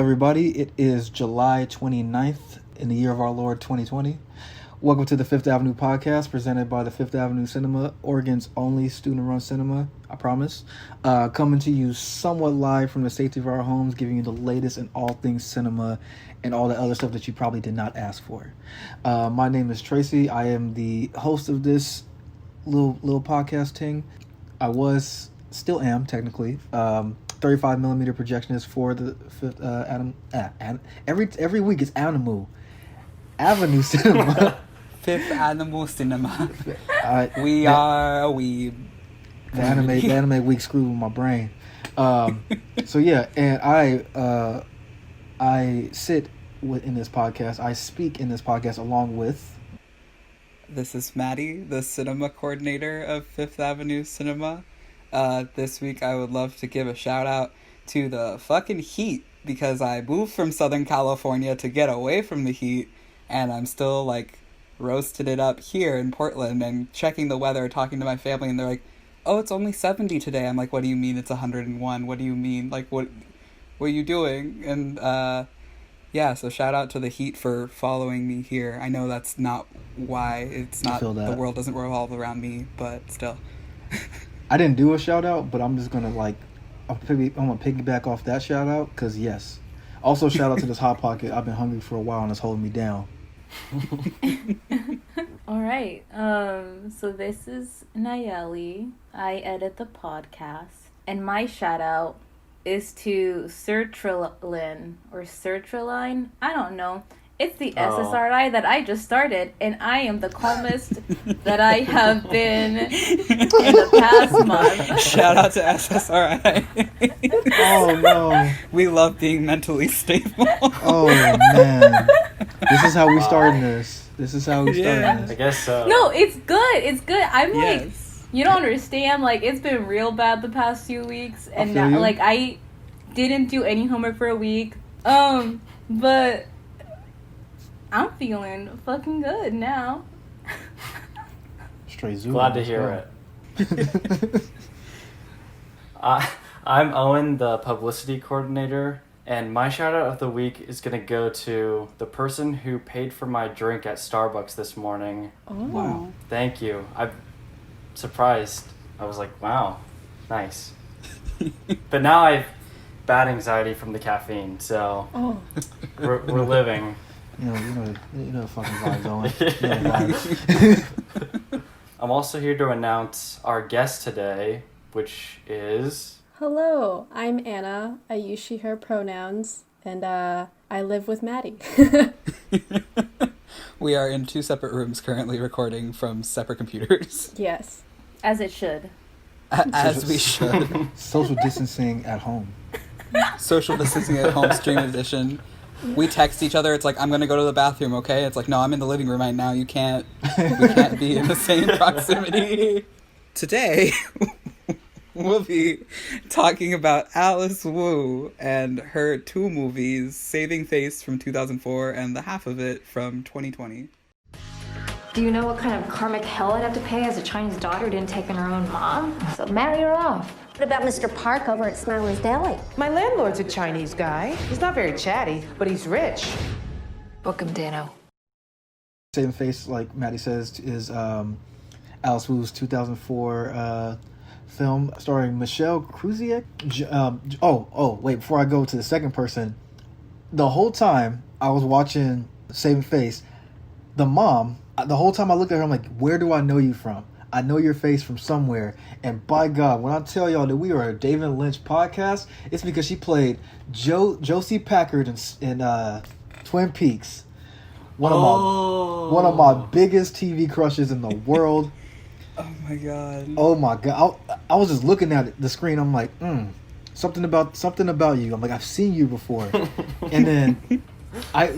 everybody. It is July 29th in the year of our Lord 2020. Welcome to the Fifth Avenue Podcast, presented by the Fifth Avenue Cinema, Oregon's only student-run cinema, I promise. Coming to you somewhat live from the safety of our homes, giving you the latest in all things cinema and all the other stuff that you probably did not ask for. My name is Tracy. I am the host of this little podcast thing. Still am, technically. 35 millimeter projectionist for the Fifth every week it's Avenue Cinema. Fifth Animal Cinema. The anime week screwed with my brain. So yeah, and I sit in this podcast. I speak in this podcast along with. This is Maddie, the cinema coordinator of Fifth Avenue Cinema. This week I would love to give a shout out to the fucking heat, because I moved from Southern California to get away from the heat, and I'm still roasted it up here in Portland and checking the weather, talking to my family, and they're like, oh, it's only 70 today. I'm like, what do you mean it's 101? What do you mean? What are you doing? And so shout out to the heat for following me here. I know that's not why the world doesn't revolve around me, but still. I didn't do a shout out, but I'm just gonna I'm gonna piggyback off that shout out, because yes. Also shout out to this Hot Pocket. I've been hungry for a while and it's holding me down. All right. So this is Nayeli. I edit the podcast, and my shout out is to Sertraline. I don't know. It's the SSRI that I just started, and I am the calmest that I have been in the past month. Shout out to SSRI. Oh, no. We love being mentally stable. Oh, man. This is how we started this. I guess so. No, it's good. I'm you don't understand. It's been real bad the past few weeks, and now, I didn't do any homework for a week. But I'm feeling fucking good now. Straight zoom. Glad to hear it. I'm Owen, the publicity coordinator, and my shout out of the week is going to go to the person who paid for my drink at Starbucks this morning. Oh. Wow. Thank you. I'm surprised. I was like, wow, nice. But now I've bad anxiety from the caffeine, so we're living. You know fucking vibes, Owen. I'm also here to announce our guest today, which is... Hello, I'm Anna. I use she, her pronouns, and I live with Maddie. We are in 2 separate rooms currently recording from separate computers. Yes. As it should. As we should. Social distancing at home. Social distancing at home, stream edition. We text each other. It's like, I'm going to go to the bathroom, okay? It's like, no, I'm in the living room right now. We can't be in the same proximity. Today, we'll be talking about Alice Wu and her 2 movies, Saving Face from 2004 and The Half of It from 2020. Do you know what kind of karmic hell I'd have to pay as a Chinese daughter who didn't take in her own mom? So marry her off. What about Mr. Park over at Smiley's Deli? My landlord's a Chinese guy. He's not very chatty, but he's rich. Book him, Dano. Saving Face, like Maddie says, is Alice Wu's 2004 film starring Michelle Krusiek. Wait, before I go to the second person, the whole time I was watching Saving Face, the mom, the whole time I looked at her, I'm like, where do I know you from? I know your face from somewhere. And by God, when I tell y'all that we are a David Lynch podcast, it's because she played Josie Packard in Twin Peaks. One of my biggest TV crushes in the world. Oh my God. Oh my God. I was just looking at the screen. I'm like, something about you. I'm like, I've seen you before. And then I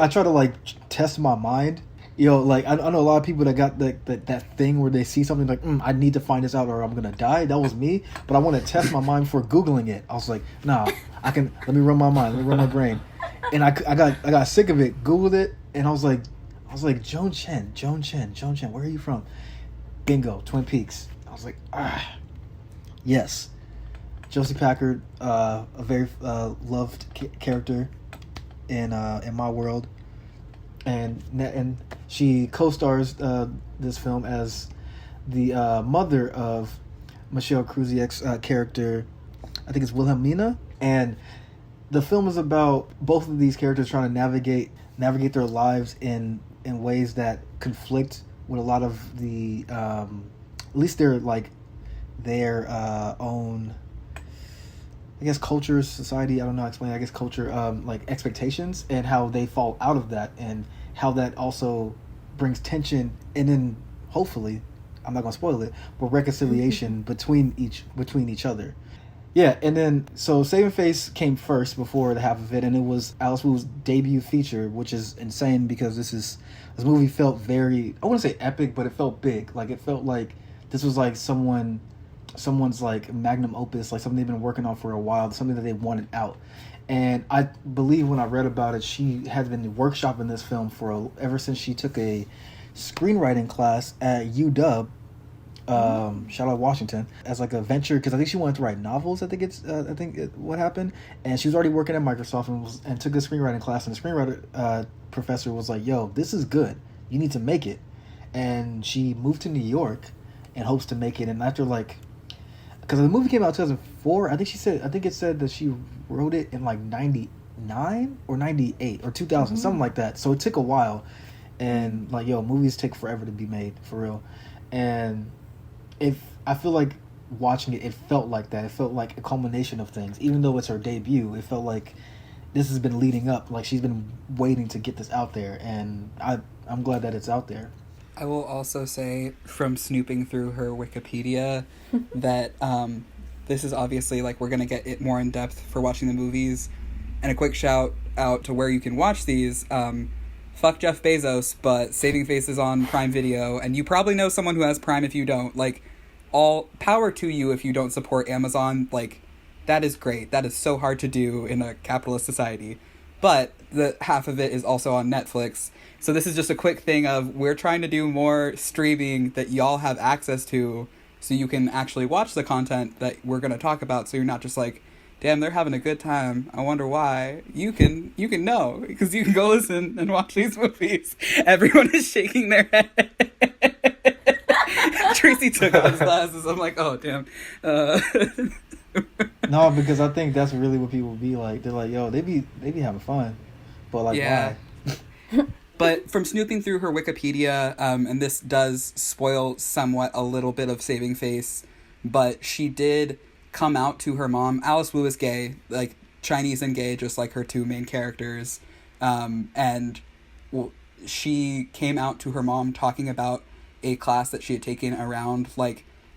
try to test my mind. I know a lot of people that got that thing where they see something like, I need to find this out or I'm gonna die. That was me, but I want to test my mind before Googling it. I was like, nah, let me run my mind, let me run my brain, and I got sick of it. Googled it, and I was like, Joan Chen, where are you from? Bingo, Twin Peaks. I was like, yes, Josie Packard, a very loved character in My World, and she co-stars this film as the mother of Michelle Krusiek's character. I think it's Wilhelmina, and the film is about both of these characters trying to navigate their lives in ways that conflict with a lot of the at least their own, I guess, culture, society, I don't know how to explain it, I guess culture, like expectations, and how they fall out of that, and how that also brings tension, and then hopefully, I'm not gonna spoil it, but reconciliation between each other. Yeah, and then so Saving Face came first before the half of it, and it was Alice Wu's debut feature, which is insane because this movie felt very, I wouldn't say epic, but it felt big. Like, it felt like this was like someone's like magnum opus, like something they've been working on for a while, something that they wanted out. And I believe when I read about it, she had been workshopping this film ever since she took a screenwriting class at UW. Shout out Washington, as like a venture, because I think she wanted to write novels. What happened, and she was already working at Microsoft and took a screenwriting class, and the screenwriter professor was like, "Yo, this is good. You need to make it." And she moved to New York in hopes to make it. And after because the movie came out in 2004, I think it said that she wrote it in like 99 or 98 or 2000, something like that. So it took a while, and movies take forever to be made, for real. And I feel like watching it felt like that. It felt like a culmination of things. Even though it's her debut, it felt like this has been leading up. Like, she's been waiting to get this out there, and I'm glad that it's out there. I will also say, from snooping through her Wikipedia, that this is obviously, we're going to get it more in depth for watching the movies. And a quick shout out to where you can watch these. Fuck Jeff Bezos, but Saving Face is on Prime Video, and you probably know someone who has Prime if you don't. All power to you if you don't support Amazon. That is great. That is so hard to do in a capitalist society. But the half of it is also on Netflix. So this is just a quick thing of, we're trying to do more streaming that y'all have access to, so you can actually watch the content that we're going to talk about, so you're not just like, damn, they're having a good time, I wonder why. You can know, because you can go listen and watch these movies. Everyone is shaking their head. Tracy took off his glasses. I'm like, oh, damn. No, because I think that's really what people be like. They're like, yo, they be having fun, but why? But from snooping through her Wikipedia, and this does spoil somewhat a little bit of Saving Face, but she did come out to her mom. Alice Wu is gay, Chinese and gay, just like her two main characters. She came out to her mom talking about a class that she had taken around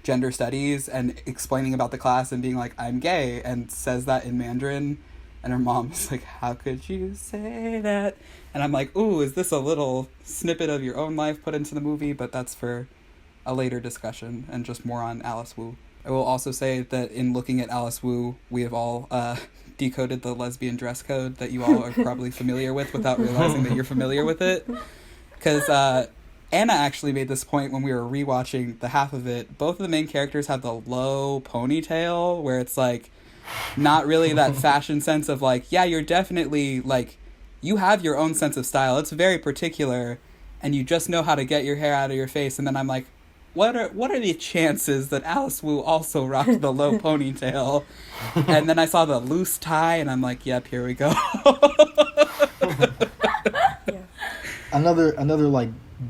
gender studies, and explaining about the class and being like, I'm gay, and says that in Mandarin. And her mom is like, how could you say that? And I'm like, ooh, is this a little snippet of your own life put into the movie? But that's for a later discussion, and just more on Alice Wu. I will also say that in looking at Alice Wu, we have all decoded the lesbian dress code that you all are probably familiar with without realizing that you're familiar with it. Because Anna actually made this point when we were rewatching the half of it. Both of the main characters have the low ponytail, where it's not really that fashion sense of yeah, you're definitely you have your own sense of style. It's very particular, and you just know how to get your hair out of your face. And then I'm like, what are the chances that Alice Wu also rocked the low ponytail? And then I saw the loose tie, and I'm like, yep, here we go. Yeah. Another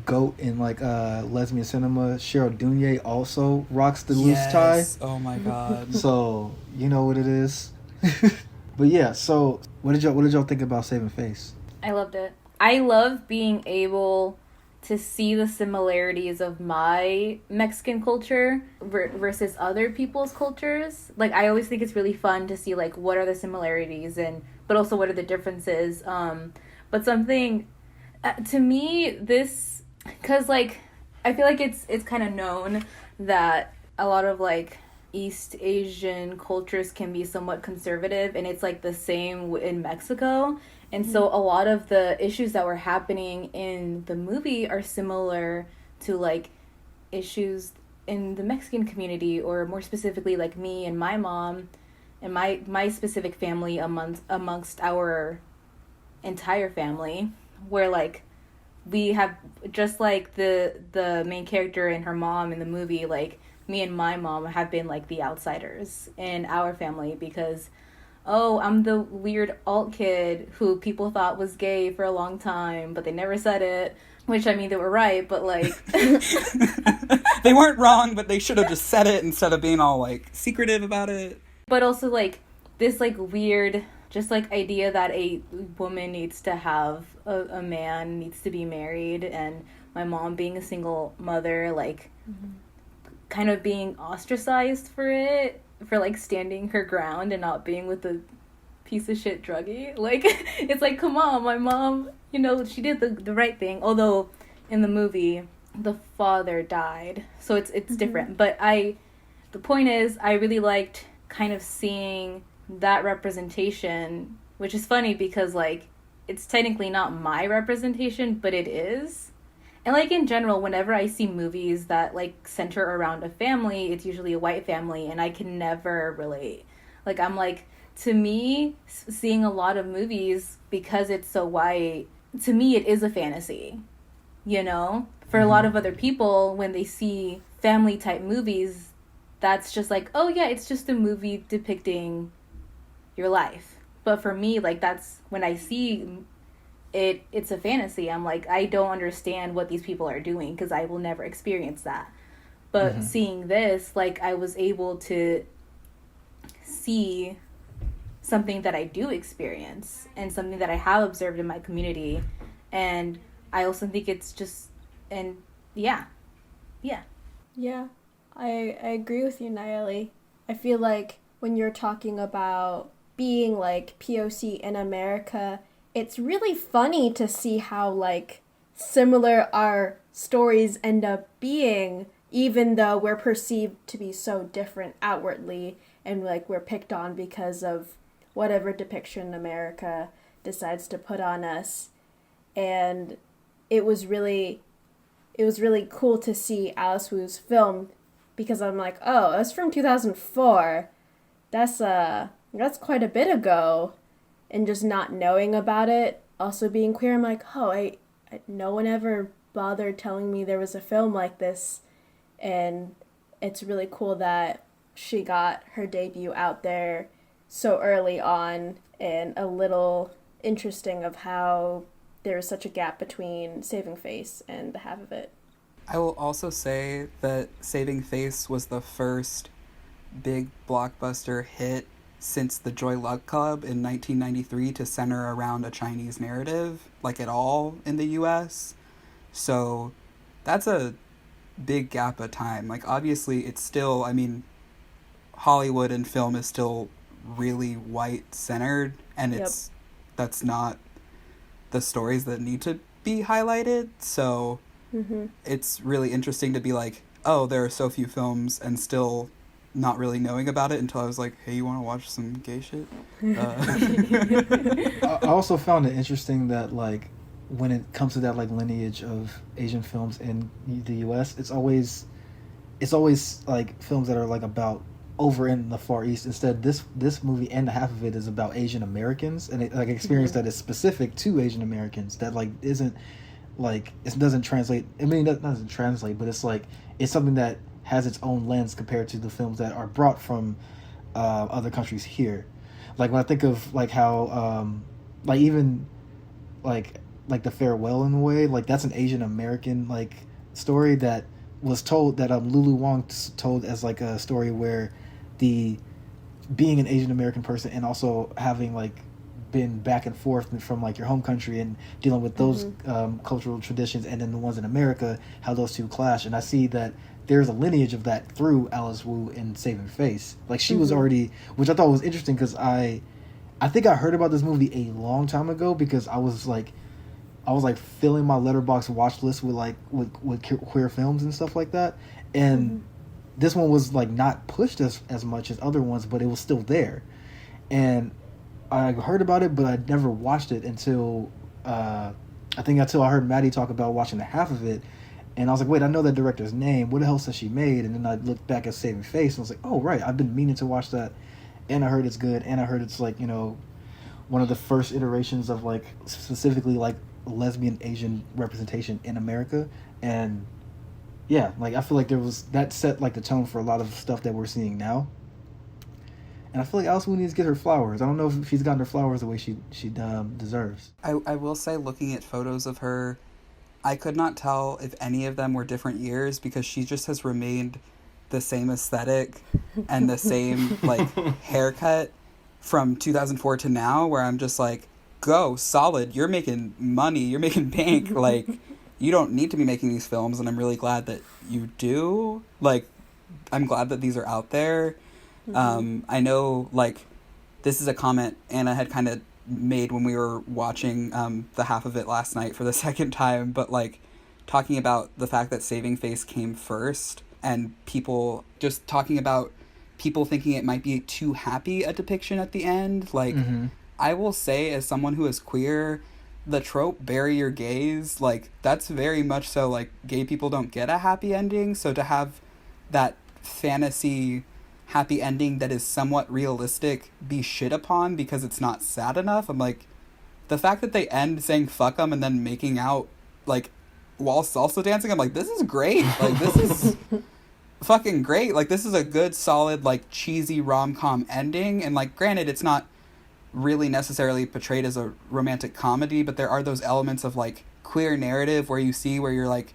goat in lesbian cinema, Cheryl Dunye also rocks the loose tie. Oh my god. So you know what it is. But yeah, so what did y'all think about Saving Face? I loved it. I love being able to see the similarities of my Mexican culture versus other people's cultures. I always think it's really fun to see what are the similarities, but also what are the differences. But something to me, this, because I feel like it's kind of known that a lot of East Asian cultures can be somewhat conservative, and it's the same in Mexico. And so a lot of the issues that were happening in the movie are similar to issues in the Mexican community, or more specifically me and my mom and my specific family amongst our entire family, where like we have, just like the main character and her mom in the movie, like me and my mom have been like the outsiders in our family because, oh, I'm the weird alt kid who people thought was gay for a long time, but they never said it. Which, I mean, they were right, but, like... They weren't wrong, but they should have just said it instead of being all, like, secretive about it. But also, like, this, like, weird, just, like, idea that a woman needs to have a man, needs to be married, and my mom being a single mother, like, kind of being ostracized for it, for, like, standing her ground and not being with the piece of shit druggie. Like, it's like, come on, my mom, you know, she did the right thing. Although in the movie the father died, so it's different. But the point is, I really liked kind of seeing that representation, which is funny because like it's technically not my representation, but it is. And like in general, whenever I see movies that like center around a family, it's usually a white family, and I can never relate. Like, I'm like, to me, seeing a lot of movies, because it's so white, to me it is a fantasy, you know? For a lot of other people, when they see family type movies, that's just like, oh yeah, it's just a movie depicting your life. But for me, like, that's when I see it, it's a fantasy. I'm like, I don't understand what these people are doing because I will never experience that. But seeing this, like, I was able to see something that I do experience and something that I have observed in my community. And I also think it's just, and yeah. I agree with you, Nayeli. I feel like when you're talking about being like POC in America, it's really funny to see how like similar our stories end up being, even though we're perceived to be so different outwardly, and like we're picked on because of whatever depiction America decides to put on us. And it was really cool to see Alice Wu's film, because I'm like, oh, that's from 2004. That's quite a bit ago. And just not knowing about it, also being queer, I'm like, oh, no one ever bothered telling me there was a film like this. And it's really cool that she got her debut out there so early on, and a little interesting of how there is such a gap between Saving Face and The Half of It. I will also say that Saving Face was the first big blockbuster hit since the Joy Luck Club in 1993 to center around a Chinese narrative, like at all in the US. So that's a big gap of time. Like, obviously it's still, I mean, Hollywood and film is still really white centered, and that's not the stories that need to be highlighted. So it's really interesting to be like, oh, there are so few films, and still not really knowing about it until I was like, hey, you want to watch some gay shit? I also found it interesting that like when it comes to that like lineage of Asian films in the US, it's always like films that are like about over in the Far East. Instead, this movie and half of it is about Asian Americans, and it, like experience that is specific to Asian Americans, that like isn't like, it doesn't translate. I mean, that doesn't translate, but it's like it's something that has its own lens compared to the films that are brought from other countries here. Like when I think of like how like even like The Farewell, in a way, like that's an Asian American like story that was told, that Lulu Wang told as like a story where the being an Asian American person and also having like been back and forth from like your home country and dealing with those cultural traditions, and then the ones in America, how those two clash. And I see that there's a lineage of that through Alice Wu in Saving Face. Like she was already, which I thought was interesting, because I think I heard about this movie a long time ago, because I was like filling my Letterboxd watch list with queer films and stuff like that, and this one was like not pushed as much as other ones, but it was still there, and I heard about it, but I never watched it until I heard Maddie talk about watching the half of it, and I was like, wait, I know that director's name. What else has she made? And then I looked back at Saving Face, and I was like, oh right, I've been meaning to watch that, and I heard it's good, and I heard it's like, you know, one of the first iterations of like specifically like lesbian Asian representation in America. And yeah, like I feel like that set like the tone for a lot of stuff that we're seeing now. And I feel like Alice Wu needs to get her flowers. I don't know if she's gotten her flowers the way she deserves. I will say, looking at photos of her, I could not tell if any of them were different years, because she just has remained the same aesthetic and the same like haircut from 2004 to now, where I'm just like, go, solid, you're making money, you're making bank, like, you don't need to be making these films, and I'm really glad that you do. Like, I'm glad that these are out there. I know, like, this is a comment Anna had kind of made when we were watching the half of it last night for the second time, but, like, talking about the fact that Saving Face came first, and people just talking about people thinking it might be too happy a depiction at the end. Like, I will say, as someone who is queer, the trope bury your gays, like, that's very much so, like, gay people don't get a happy ending, so to have that fantasy happy ending that is somewhat realistic be shit upon because it's not sad enough, I'm like, the fact that they end saying fuck 'em and then making out, like, while salsa dancing, I'm like, this is great, like, this is fucking great, like, this is a good, solid, like, cheesy rom-com ending, and, like, granted, it's not really necessarily portrayed as a romantic comedy, but there are those elements of, like, queer narrative where you're like,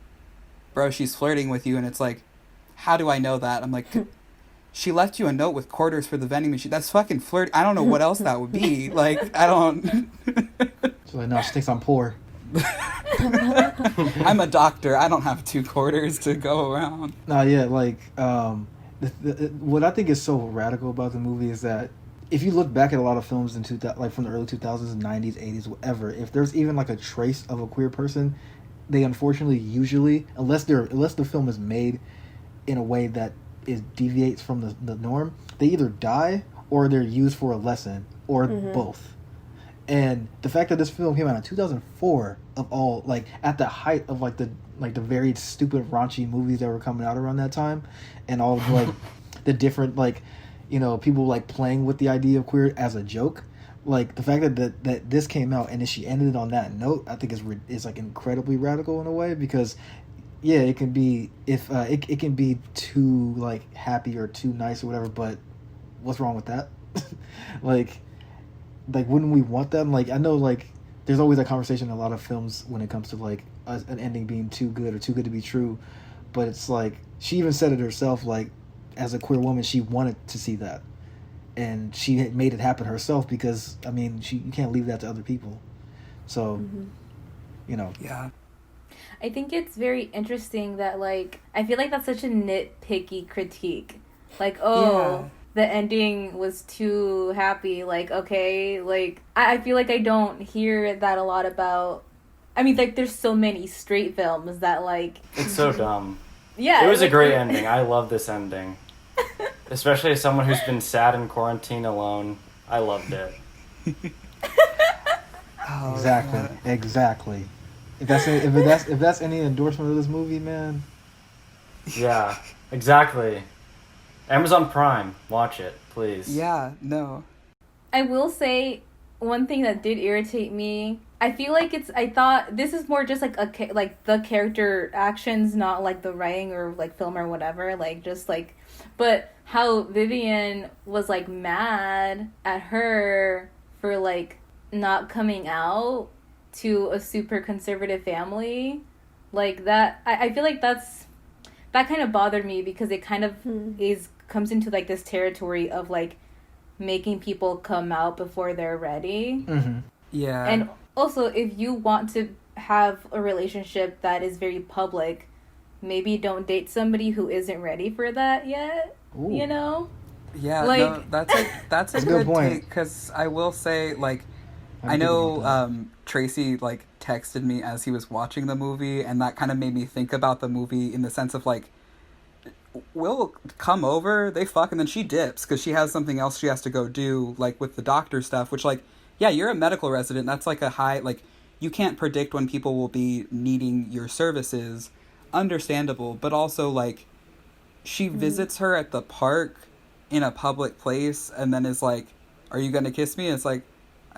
bro, she's flirting with you, and it's like, how do I know that? I'm like, she left you a note with quarters for the vending machine. That's fucking flirt. I don't know what else that would be. Like, I don't... She's like, no, she thinks I'm poor. I'm a doctor. I don't have 2 quarters to go around. No, yeah, like, what I think is so radical about the movie is that if you look back at a lot of films in like from the early 2000s, 90s, 80s, whatever, if there's even like a trace of a queer person, they unfortunately usually, unless the film is made in a way that deviates from the norm, they either die or they're used for a lesson, or both. And the fact that this film came out in 2004, of all, like, at the height of like the very stupid raunchy movies that were coming out around that time, and all of, like, the different, like, you know, people like playing with the idea of queer as a joke, like, the fact that this came out and then she ended on that note, I think is like incredibly radical in a way, because yeah, it can be, if it can be too, like, happy or too nice or whatever, but what's wrong with that? like wouldn't we want that? Like, I know, like, there's always a conversation in a lot of films when it comes to, like, an ending being too good or too good to be true, but it's like, she even said it herself, like, as a queer woman, she wanted to see that, and she had made it happen herself, because, I mean, you can't leave that to other people, so you know. Yeah. I think it's very interesting that, like, I feel like that's such a nitpicky critique. Like, the ending was too happy. Like, okay, like, I feel like I don't hear that a lot about... I mean, like, there's so many straight films that, like... It's so dumb. Yeah. It was a great ending. I love this ending. Especially as someone who's been sad in quarantine alone. I loved it. Exactly. If that's any endorsement of this movie, man. Yeah, exactly. Amazon Prime, watch it, please. Yeah, no. I will say one thing that did irritate me. I feel like I thought this is more just like the character actions, not like the writing or like film or whatever. Like, just like, but how Vivian was like mad at her for like not coming out to a super conservative family, like that. I feel like that kind of bothered me, because it kind of comes into like this territory of like making people come out before they're ready. Yeah. And also, if you want to have a relationship that is very public, maybe don't date somebody who isn't ready for that yet. Ooh. You know? Yeah, like, no, that's a good take, because I will say, like, I know Tracy, like, texted me as he was watching the movie, and that kind of made me think about the movie in the sense of, like, Will come over, they fuck, and then she dips, because she has something else she has to go do, like, with the doctor stuff, which, like, yeah, you're a medical resident, that's, like, a high, like, you can't predict when people will be needing your services, understandable, but also, like, she visits her at the park in a public place, and then is like, are you gonna kiss me? And it's like,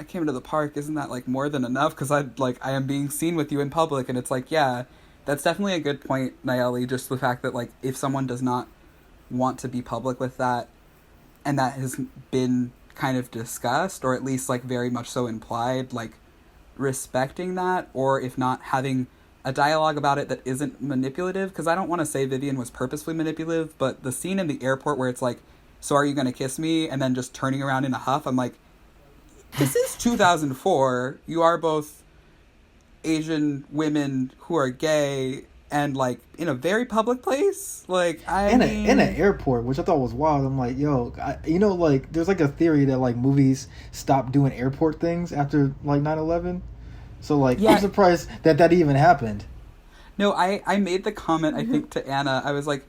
I came to the park, isn't that, like, more than enough? Because I am being seen with you in public, and it's like, yeah, that's definitely a good point, Nayeli, just the fact that, like, if someone does not want to be public with that, and that has been kind of discussed, or at least, like, very much so implied, like, respecting that, or if not, having a dialogue about it that isn't manipulative, because I don't want to say Vivian was purposefully manipulative, but the scene in the airport where it's like, so are you going to kiss me? And then just turning around in a huff, I'm like, this is 2004. You are both Asian women who are gay and, like, in a very public place. Like, in an airport, which I thought was wild. I'm like, yo, like, there's, like, a theory that, like, movies stopped doing airport things after, like, 9/11. So, like, yeah. I'm surprised that even happened. No, I made the comment, I think, to Anna. I was like,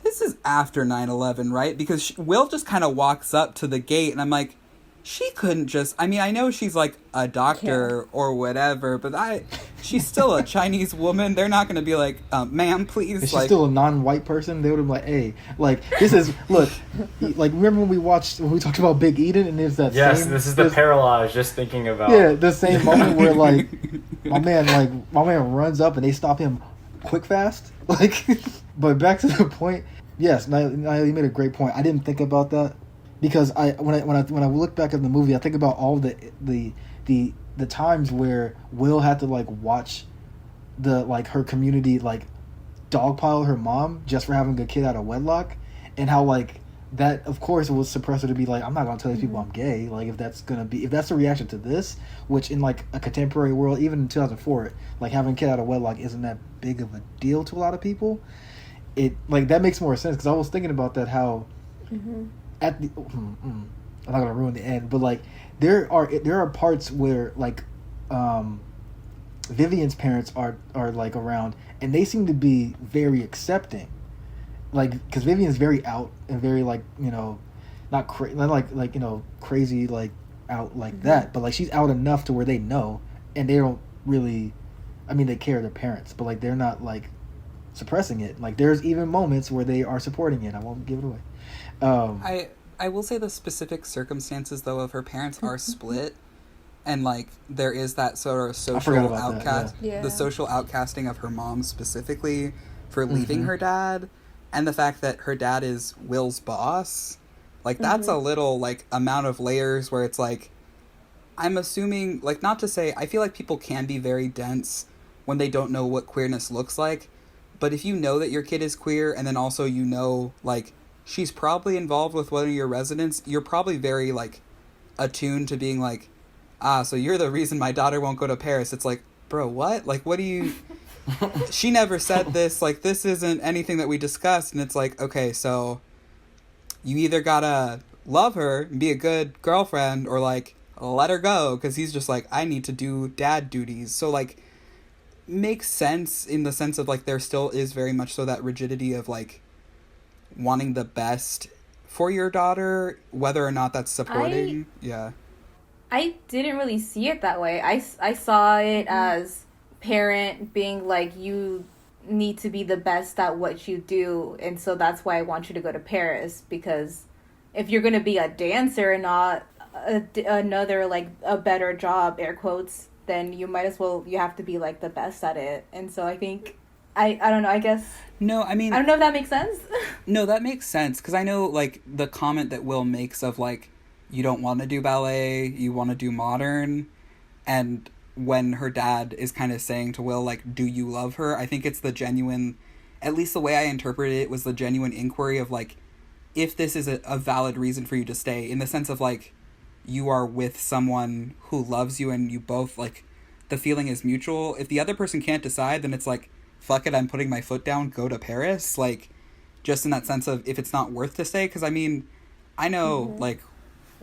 this is after 9/11, right? Because Will just kind of walks up to the gate, and I'm like, she couldn't just... I mean, I know she's, like, a doctor or whatever, but she's still a Chinese woman. They're not going to be like, ma'am, please. If she's still a non-white person, they would have been like, hey, like, this is... Look, like, remember when we talked about Big Eden, and there's that Yes, this is the parallel I was just thinking about. Yeah, the same moment where, like, my man runs up, and they stop him quick fast. Like, but back to the point, yes, Nayeli, you made a great point. I didn't think about that. Because when I look back at the movie, I think about all the times where Will had to, like, watch her community, like, dogpile her mom just for having a kid out of wedlock, and how, like, that of course was suppressed her to be like, I'm not gonna tell these people I'm gay. Like, if that's the reaction to this, which in, like, a contemporary world, even in 2004, like, having a kid out of wedlock isn't that big of a deal to a lot of people. It, like, that makes more sense, because I was thinking about that, how. Mm-hmm. I'm not gonna ruin the end, but, like, there are parts where, like, Vivian's parents are like around, and they seem to be very accepting, like, because Vivian's very out and very, like, not crazy, like, out like that, but, like, she's out enough to where they know, and they don't really, I mean, they care their parents, but, like, they're not, like, suppressing it. Like, there's even moments where they are supporting it. I won't give it away. I will say the specific circumstances, though, of her parents are split, and, like, there is that sort of social outcast, the social outcasting of her mom specifically for leaving her dad, and the fact that her dad is Will's boss. Like, that's a little, like, amount of layers where it's like, I'm assuming, like, not to say, I feel like people can be very dense when they don't know what queerness looks like, but if you know that your kid is queer, and then also like, she's probably involved with one of your residents, you're probably very, like, attuned to being like, so you're the reason my daughter won't go to Paris. It's like, bro, what? Like, what do you... She never said this. Like, this isn't anything that we discussed. And it's like, okay, so you either gotta love her and be a good girlfriend, or, like, let her go, because he's just like, I need to do dad duties. So, like, makes sense in the sense of, like, there still is very much so that rigidity of, like, wanting the best for your daughter, whether or not that's supporting. I didn't really see it that way. I saw it as parent being like, you need to be the best at what you do, and so that's why I want you to go to Paris, because if you're going to be a dancer and not another, like, a better job, air quotes, then you might as well, you have to be, like, the best at it. And so I think, I don't know, I guess... No, I mean... I don't know if that makes sense. No, that makes sense, because I know, like, the comment that Will makes of, like, you don't want to do ballet, you want to do modern, and when her dad is kind of saying to Will, like, do you love her? I think it's the genuine, at least the way I interpreted it, was the genuine inquiry of, like, if this is a valid reason for you to stay, in the sense of, like, you are with someone who loves you and you both, like, the feeling is mutual. If the other person can't decide, then it's like, fuck it, I'm putting my foot down, go to Paris. Like, just in that sense of if it's not worth to stay. Because, I mean, I know, like,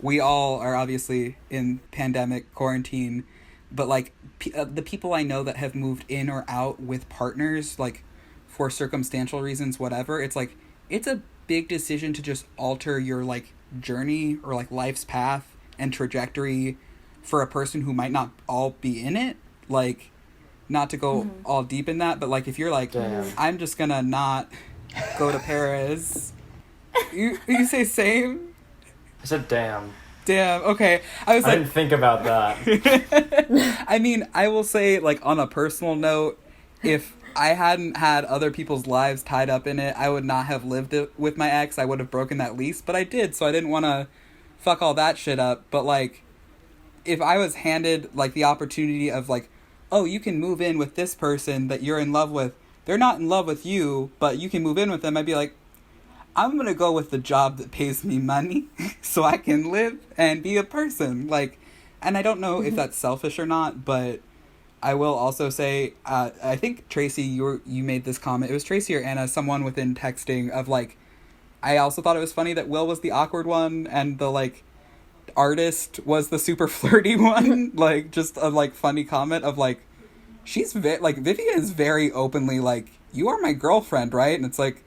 we all are obviously in pandemic quarantine, but, like, the people I know that have moved in or out with partners, like, for circumstantial reasons, whatever, it's like, it's a big decision to just alter your, like, journey or, like, life's path and trajectory for a person who might not all be in it. Like, not to go all deep in that, but, like, if you're like, I'm just gonna not go to Paris, you say same? I said damn. Damn. Okay. I was I didn't think about that. I mean, I will say, like, on a personal note, if I hadn't had other people's lives tied up in it, I would not have lived it with my ex. I would have broken that lease, but I did, so I didn't want to fuck all that shit up. But, like, if I was handed, like, the opportunity of, like, oh, you can move in with this person that you're in love with. They're not in love with you, but you can move in with them. I'd be like, I'm going to go with the job that pays me money so I can live and be a person. Like, and I don't know if that's selfish or not, but I will also say, I think, Tracy, you made this comment. It was Tracy or Anna, someone within texting of, like, I also thought it was funny that Will was the awkward one and the, like, artist was the super flirty one. Like, just a, like, funny comment of, like, Vivian is very openly like, you are my girlfriend, right? And it's like,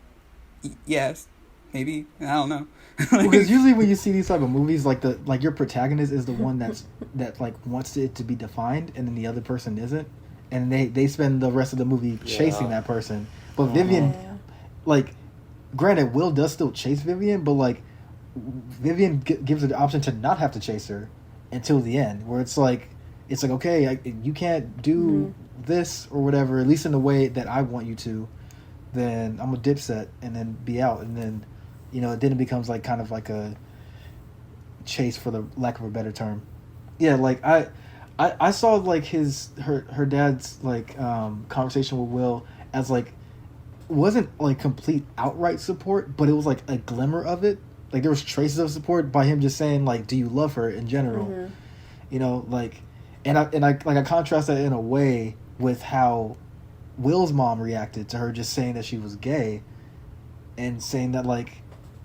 yes. Maybe, I don't know. Because usually when you see these type of movies, like your protagonist is the one that like wants it to be defined, and then the other person isn't, and they spend the rest of the movie chasing that person. But Vivian, like, granted, Will does still chase Vivian, but like Vivian gives her the option to not have to chase her until the end, where it's like okay, you can't do this or whatever, at least in the way that I want you to. Then I'm a dipset and then be out, and then. You know, then it becomes like kind of like a chase, for the lack of a better term. Yeah, like I saw like her dad's like conversation with Will as like, wasn't like complete outright support, but it was like a glimmer of it. Like there was traces of support by him just saying like, do you love her in general? You know, like, and I contrast that in a way with how Will's mom reacted to her just saying that she was gay, and saying that like,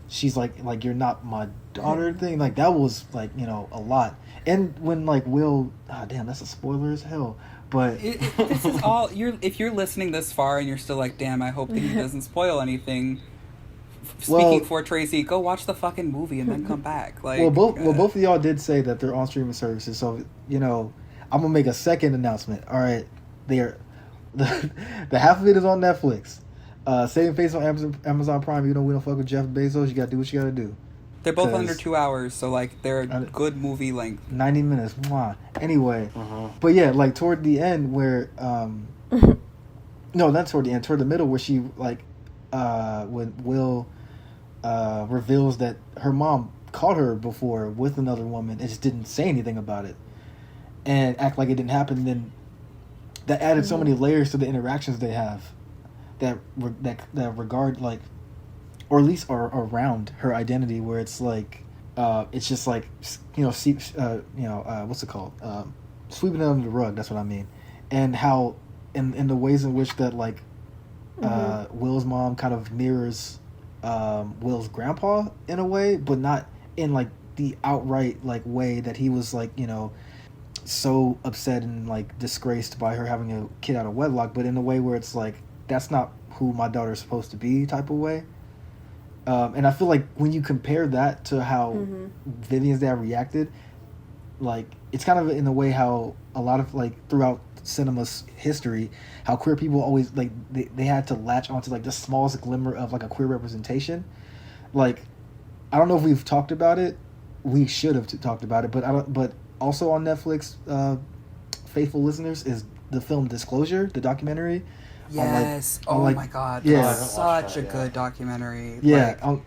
she's like you're not my daughter thing. Like that was like, you know, a lot. And when like Will, damn, that's a spoiler as hell. But this is all if you're listening this far and you're still like, damn, I hope that he doesn't spoil anything. Speaking for Tracy, go watch the fucking movie and then come back. Like, both of y'all did say that they're on streaming services, so you know, I'm gonna make a second announcement. All right, the half of it is on Netflix. Saving Face on Amazon Prime. You know we don't fuck with Jeff Bezos. You gotta do what you gotta do. They're both under 2 hours, so like they're a good movie length. 90 minutes. Mwah. Anyway, but yeah, like toward the end where, no, not toward the end. Toward the middle where she like, when Will, reveals that her mom caught her before with another woman and just didn't say anything about it, and act like it didn't happen. Then that added so many layers to the interactions they have. That regard, like, or at least are around her identity, where it's like, it's just like, you know, what's it called? Sweeping it under the rug. That's what I mean. And how, in the ways in which that like, Will's mom kind of mirrors, Will's grandpa in a way, but not in like the outright like way that he was like, you know, so upset and like disgraced by her having a kid out of wedlock, but in a way where it's like, that's not who my daughter's supposed to be type of way. And I feel like when you compare that to how Vivian's dad reacted, like it's kind of in a way how a lot of like throughout cinema's history, how queer people always like they had to latch onto like the smallest glimmer of like a queer representation. Like, I don't know if we've talked about it. We should have talked about it, but also on Netflix, faithful listeners, is the film Disclosure, the documentary. Yes. My God. Yeah. Such a good documentary. Yeah. On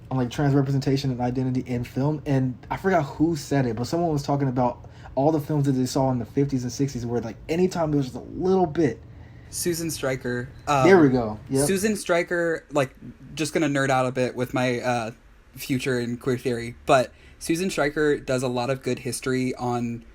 like trans representation and identity in film. And I forgot who said it, but someone was talking about all the films that they saw in the 50s and 60s where like anytime there was just a little bit. Susan Stryker. There we go. Yep. Susan Stryker, like, just going to nerd out a bit with my future in queer theory, but Susan Stryker does a lot of good history on,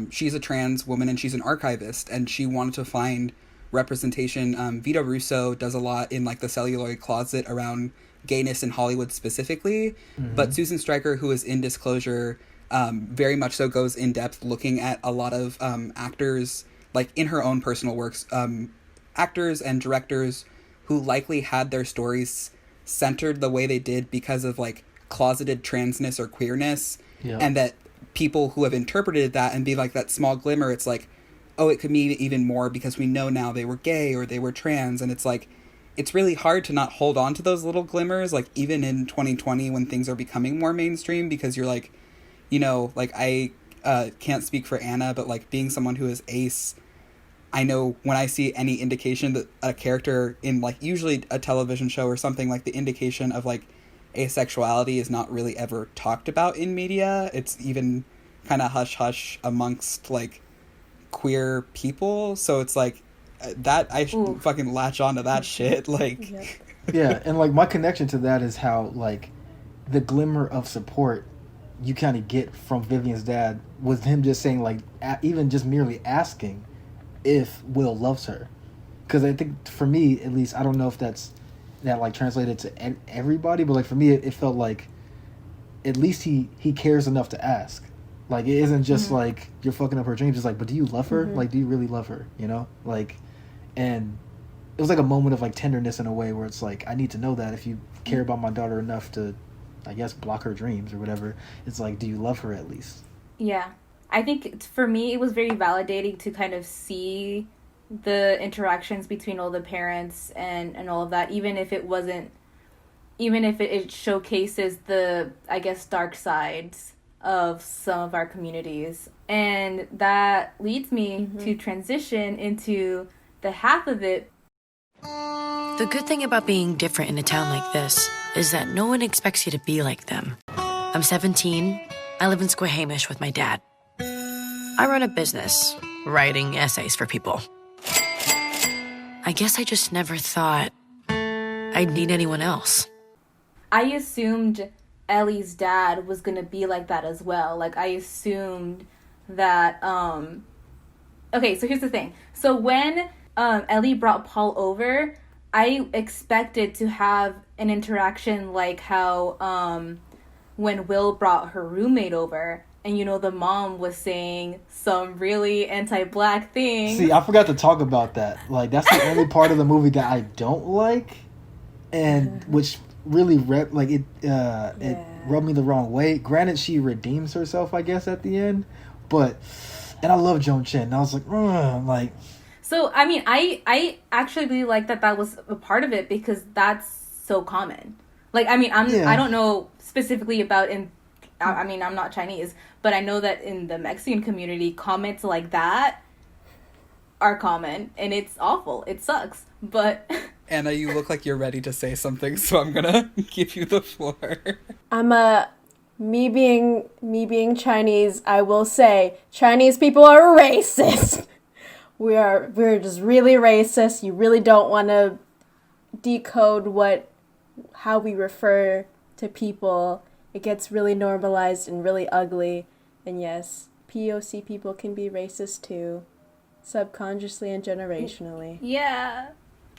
she's a trans woman and she's an archivist, and she wanted to find representation. Vito Russo does a lot in like the celluloid closet around gayness in Hollywood specifically, but Susan Stryker, who is in Disclosure, very much so goes in depth looking at a lot of actors, like in her own personal works, actors and directors who likely had their stories centered the way they did because of like closeted transness or queerness, and that people who have interpreted that and be like that small glimmer, it's like, oh, it could mean even more because we know now they were gay or they were trans. And it's like, it's really hard to not hold on to those little glimmers, like even in 2020 when things are becoming more mainstream, because you're like, like I can't speak for Anna, but like being someone who is ace, I know when I see any indication that a character in like usually a television show or something, like the indication of like asexuality is not really ever talked about in media. It's even kind of hush hush amongst like queer people. So it's like that I should fucking latch on to that shit. Like, yeah, and like my connection to that is how like the glimmer of support you kind of get from Vivian's dad was him just saying like even just merely asking if Will loves her, because I think for me at least, I don't know if that like translated to everybody, but like for me it felt like at least he cares enough to ask. Like it isn't just like you're fucking up her dreams. It's like, but do you love her? Like, do you really love her? Like, and it was like a moment of like tenderness in a way where it's like, I need to know that if you care about my daughter enough to, I guess, block her dreams or whatever. It's like, do you love her at least? Yeah. I think for me, it was very validating to kind of see the interactions between all the parents and all of that, even if it showcases the, I guess, dark sides of some of our communities. And that leads me to transition into the half of it. The good thing about being different in a town like this is that no one expects you to be like them. I'm 17. I live in Squamish with my dad. I run a business, writing essays for people. I guess I just never thought I'd need anyone else. I assumed Ellie's dad was going to be like that as well. Like, I assumed that, okay, so here's the thing. So when Ellie brought Paul over, I expected to have an interaction like how when Will brought her roommate over, and the mom was saying some really anti-black thing. See, I forgot to talk about that. Like, that's the only part of the movie that I don't like, and which really it rubbed me the wrong way. Granted, she redeems herself, I guess, at the end, and I love Joan Chen. And I was like. So I mean, I actually really like that was a part of it, because that's so common. Like, I mean, I don't know specifically about I mean, I'm not Chinese, but I know that in the Mexican community, comments like that are common, and it's awful. It sucks, but... Anna, you look like you're ready to say something, so I'm gonna give you the floor. Me being Chinese, I will say, Chinese people are racist. We're just really racist. You really don't want to decode how we refer to people. It gets really normalized and really ugly. And yes, POC people can be racist too, subconsciously and generationally. Yeah.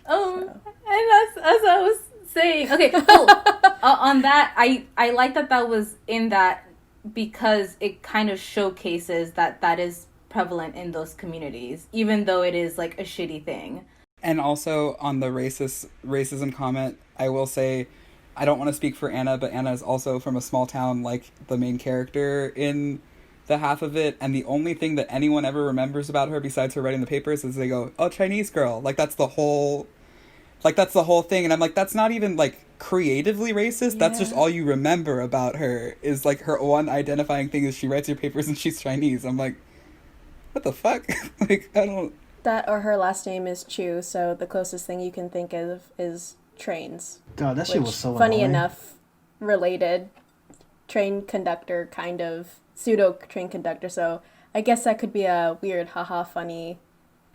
And as I was saying, okay, cool. On that, I like that was in that, because it kind of showcases that is prevalent in those communities, even though it is like a shitty thing. And also on the racism comment, I will say, I don't want to speak for Anna, but Anna is also from a small town, like the main character in the half of it, and the only thing that anyone ever remembers about her besides her writing the papers is they go, oh, Chinese girl. Like, that's the whole thing. And I'm like, that's not even like creatively racist. That's just all you remember about her, is like her one identifying thing is she writes her papers and she's Chinese. I'm like, what the fuck? Like, I don't... That, or her last name is Chu, so the closest thing you can think of is trains. God, that shit was so funny annoying. enough, related. Train conductor, kind of. Pseudo train conductor, so I guess that could be a weird haha funny.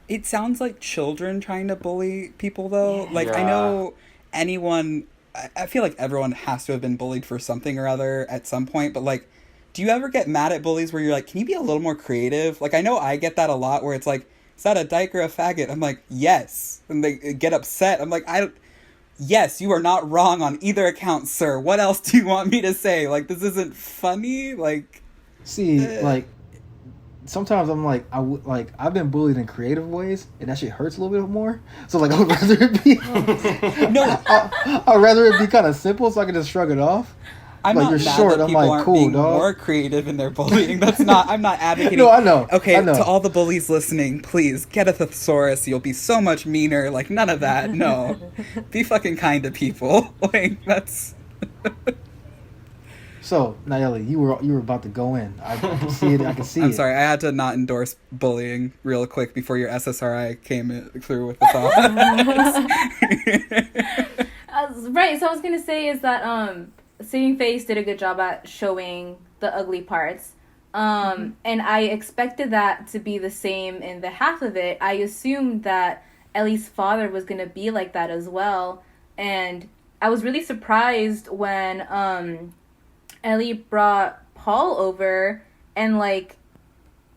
It sounds like children trying to bully people, though. Yeah. Like, I know I feel like everyone has to have been bullied for something or other at some point, but like, do you ever get mad at bullies where you're like, can you be a little more creative? Like, I know I get that a lot, where it's like, is that a dyke or a faggot? I'm like, yes. And they get upset. I'm like, yes, you are not wrong on either account, sir. What else do you want me to say? Like, this isn't funny? Like... See, like, sometimes I'm like, I've been bullied in creative ways, and that shit hurts a little bit more. So, like, I would rather it be... No. I'd rather it be kind of simple so I can just shrug it off. I'm like, not you're mad short. that I'm people like, aren't cool, being dog. more creative in their bullying. I'm not advocating. No, I know. Okay, I know. To all the bullies listening, please get a thesaurus. You'll be so much meaner. Like, none of that. No. Be fucking kind to people. Like, that's... So, Nayeli, you were about to go in. I can see it. I can see it. I'm sorry, I had to not endorse bullying real quick before your SSRI came through with the thought. Right, so I was going to say is that Saving Face did a good job at showing the ugly parts. And I expected that to be the same in the half of it. I assumed that Ellie's father was going to be like that as well. And I was really surprised when Ellie brought Paul over and, like,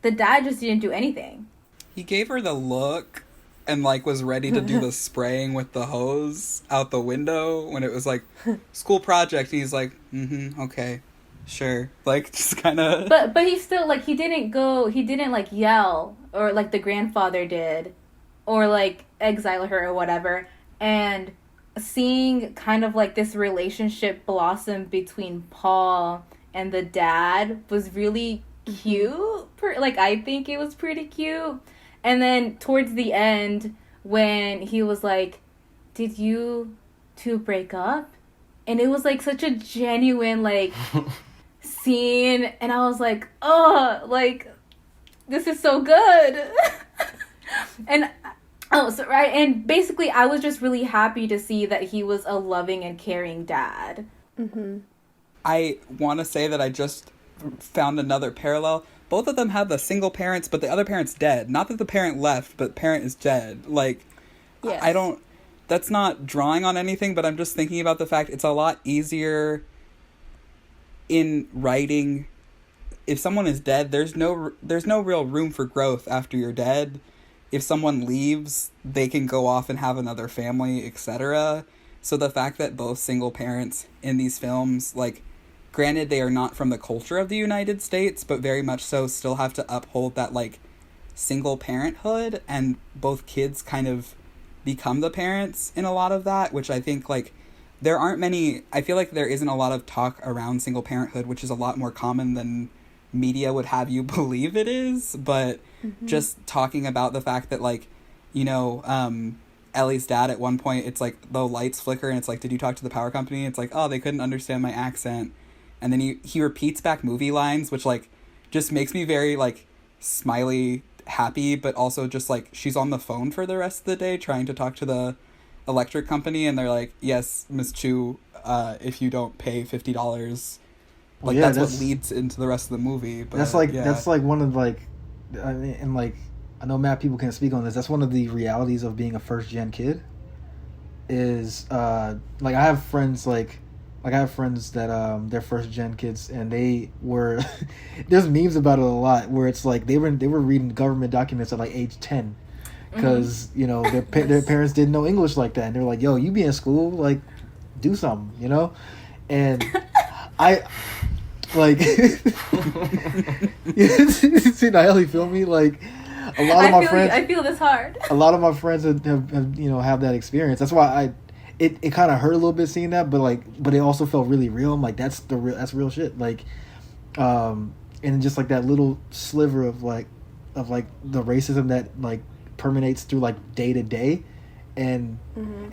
the dad just didn't do anything. He gave her the look and, like, was ready to do the spraying with the hose out the window when it was, like, school project. And he's like, okay, sure. Like, just kind of... But he still, like, he didn't, like, yell or, like, the grandfather did or, like, exile her or whatever. And seeing kind of, like, this relationship blossom between Paul and the dad was really cute. Like, I think it was pretty cute. And then towards the end, when he was like, did you two break up? And it was, like, such a genuine, like, scene. And I was like, oh, like, this is so good. And... Oh, so right, and basically I was just really happy to see that he was a loving and caring dad. I want to say that I just found another parallel. Both of them have the single parents, but the other parent's dead. Not that the parent left, but parent is dead. Like, yes. I don't... That's not drawing on anything, but I'm just thinking about the fact it's a lot easier in writing. If someone is dead, there's no real room for growth after you're dead. If someone leaves, they can go off and have another family, etc. So the fact that both single parents in these films, like, granted they are not from the culture of the United States, but very much so still have to uphold that, like, single parenthood, and both kids kind of become the parents in a lot of that, which I think, like, there aren't many... I feel like there isn't a lot of talk around single parenthood, which is a lot more common than media would have you believe it is, but just talking about the fact that, like, you know, Ellie's dad at one point, it's like the lights flicker and it's like, did you talk to the power company? It's like, oh, they couldn't understand my accent. And then he repeats back movie lines, which, like, just makes me very, like, smiley happy, but also just, like, she's on the phone for the rest of the day trying to talk to the electric company, and they're like, yes, Miss Chu, if you don't pay $50, like, that's what leads into the rest of the movie. But that's like one of, like, I mean, and, like, I know mad people can speak on this. That's one of the realities of being a first gen kid. Is like, I have friends that they're first gen kids, and they were there's memes about it a lot where it's like they were reading government documents at, like, age 10 because you know their parents didn't know English like that, and they're like, yo, you be in school, like, do something, you know. And I like see Nayeli, feel me, like, a lot of my friends... I feel this hard. A lot of my friends have you know, have that experience. That's why it kind of hurt a little bit seeing that, but it also felt really real. I'm like, that's real shit. Like, and just, like, that little sliver of the racism that, like, permeates through, like, day to day, and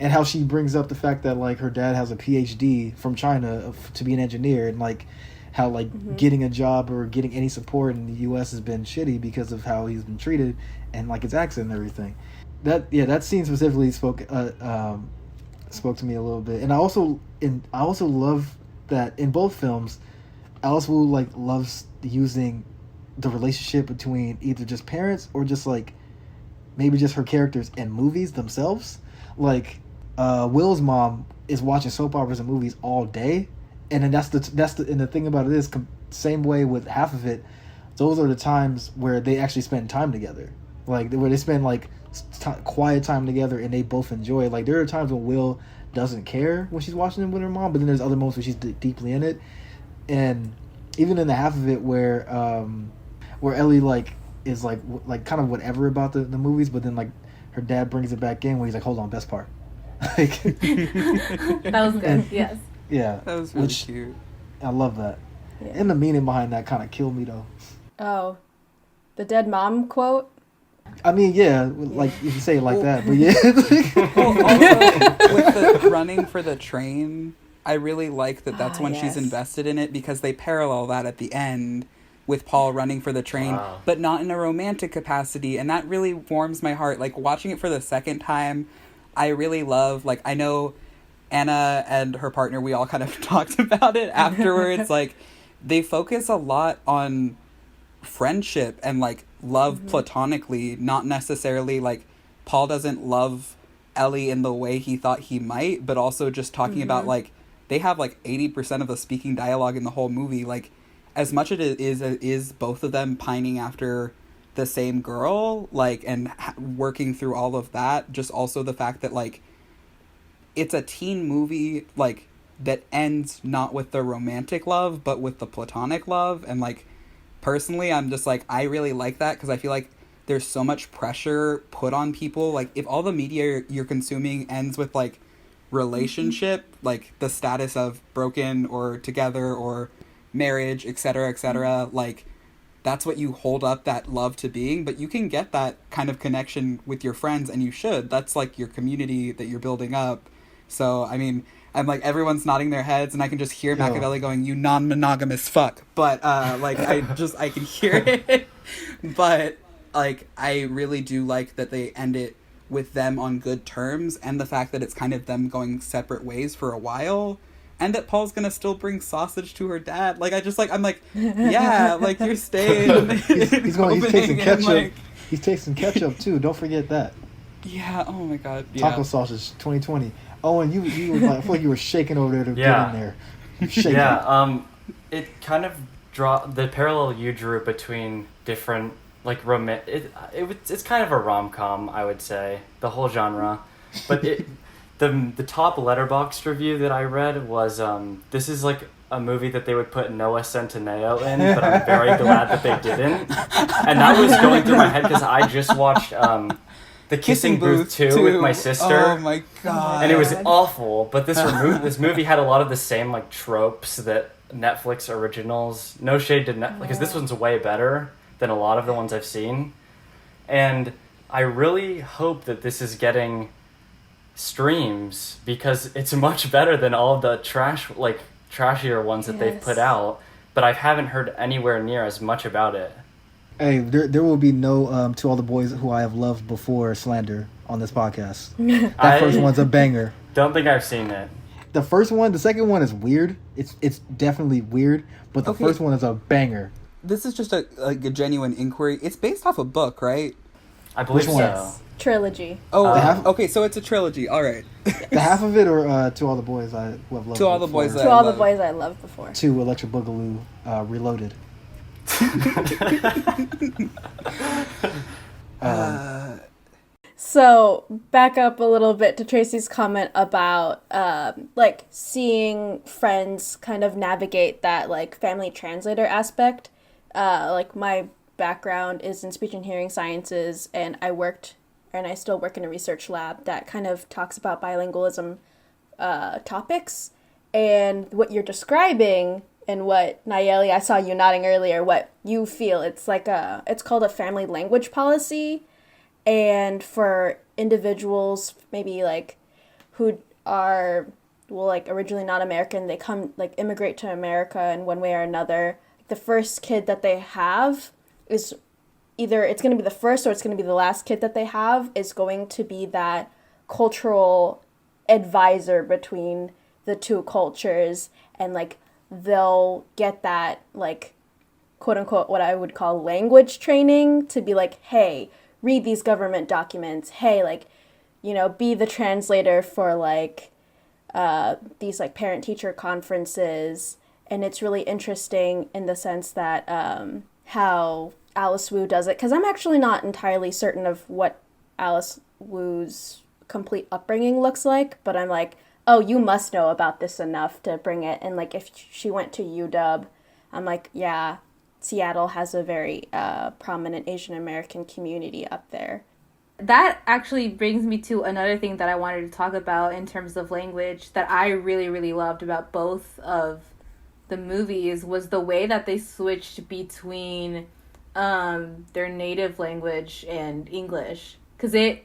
how she brings up the fact that, like, her dad has a PhD from China to be an engineer, and, like, how, like, getting a job or getting any support in the U.S. has been shitty because of how he's been treated and, like, his accent and everything. That scene specifically spoke to me a little bit. And I also love that in both films, Alice Wu, like, loves using the relationship between either just parents or just, like, maybe just her characters in movies themselves. Like, Will's mom is watching soap operas and movies all day. And then and the thing about it is, same way with half of it, those are the times where they actually spend time together, like, where they spend, like, quiet time together and they both enjoy it. Like, there are times when Will doesn't care when she's watching it with her mom, but then there's other moments where she's deeply in it. And even in the half of it where Ellie, like, is like kind of whatever about the movies, but then, like, her dad brings it back in where he's like, hold on, best part. Like, that was good. Yes. Yeah, that was really cute. I love that. Yeah. And the meaning behind that kind of killed me, though. Oh, the dead mom quote? I mean, yeah, like, you can say it like that, but yeah. Well, also, with the running for the train, I really like that that's when she's yes. invested in it, because they parallel that at the end with Paul running for the train, but not in a romantic capacity. And that really warms my heart. Like, watching it for the second time, I really love, like, I know Anna and her partner, we all kind of talked about it afterwards. Like, they focus a lot on friendship and, like, love platonically, not necessarily, like, Paul doesn't love Ellie in the way he thought he might, but also just talking about, like, they have, like, 80% of the speaking dialogue in the whole movie. Like, as much as it is both of them pining after the same girl, like, and working through all of that, just also the fact that, like, it's a teen movie, like, that ends not with the romantic love, but with the platonic love. And, like, personally, I'm just, like, I really like that, because I feel like there's so much pressure put on people. Like, if all the media you're consuming ends with, like, relationship, like, the status of broken or together or marriage, etc., like, that's what you hold up that love to being. But you can get that kind of connection with your friends, and you should. That's, like, your community that you're building up. So, I mean, I'm like, everyone's nodding their heads, and I can just hear Machiavelli going, "You non-monogamous fuck." But, like, I can hear it. But, like, I really do like that they end it with them on good terms, and the fact that it's kind of them going separate ways for a while, and that Paul's gonna still bring sausage to her dad. Like, I'm like, yeah, like, you're staying. he's tasting ketchup. Like, he's tasting ketchup too. Don't forget that. Yeah. Oh my God. Yeah. Taco sausage 2020. Oh, and you were like, I feel like you were shaking over there to get in there. Shaking. Yeah. It kind of the parallel you drew between different, like, it's kind of a rom-com, I would say, the whole genre. But the top Letterboxd review that I read was, this is like a movie that they would put Noah Centineo in, but I'm very glad that they didn't. And that was going through my head because I just watched The Kissing Booth 2 with my sister. Oh my God. And it was awful, but this movie had a lot of the same, like, tropes that Netflix originals, no shade to Netflix, because this one's way better than a lot of the ones I've seen. And I really hope that this is getting streams, because it's much better than all of the trashier ones that they've put out, but I haven't heard anywhere near as much about it. Hey, there will be no To All the Boys Who I Have Loved Before slander on this podcast. That first one's a banger. Don't think I've seen it. The first one, the second one is weird. It's definitely weird, but the first one is a banger. This is just a genuine inquiry. It's based off a book, right? I believe so. Yes. Trilogy. Oh, okay, so it's a trilogy. All right. The half of it, or To All the Boys I Have Loved Before? To All the Boys To All the Boys I Loved Before. 2 Electric Boogaloo Reloaded. So, back up a little bit to Tracy's comment about, like, seeing friends kind of navigate that, like, family translator aspect. Like, my background is in speech and hearing sciences, and I still work in a research lab that kind of talks about bilingualism topics. And what you're describing, and what, Nayeli, I saw you nodding earlier, what you feel, it's called a family language policy. And for individuals, maybe, like, who are, well, like, originally not American, they come, like, immigrate to America in one way or another, the first kid that they have is either, it's going to be the first or it's going to be the last kid that they have, is going to be that cultural advisor between the two cultures. And, like, they'll get that, like, quote unquote, what I would call language training, to be like, hey, read these government documents, hey, like, you know, be the translator for, like, these, like, parent-teacher conferences. And it's really interesting in the sense that how Alice Wu does it, because I'm actually not entirely certain of what Alice Wu's complete upbringing looks like, but I'm like, oh, you must know about this enough to bring it. And, like, if she went to UW, I'm like, yeah, Seattle has a very prominent Asian American community up there. That actually brings me to another thing that I wanted to talk about in terms of language that I really, really loved about both of the movies, was the way that they switched between their native language and English. Because it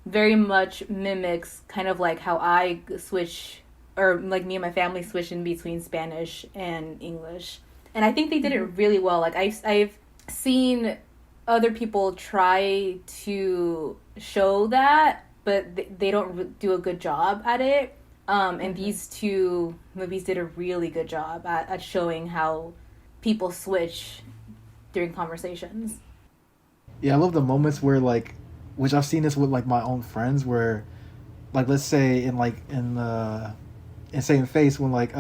very much mimics kind of like how I switch or like me and my family switched in between Spanish and English. And I think they did it really well. Like I've seen other people try to show that, but they don't do a good job at it. And these two movies did a really good job at showing how people switch during conversations. Yeah, I love the moments where, like, which I've seen this with, like, my own friends, where, like, let's say in Same Face, when, like,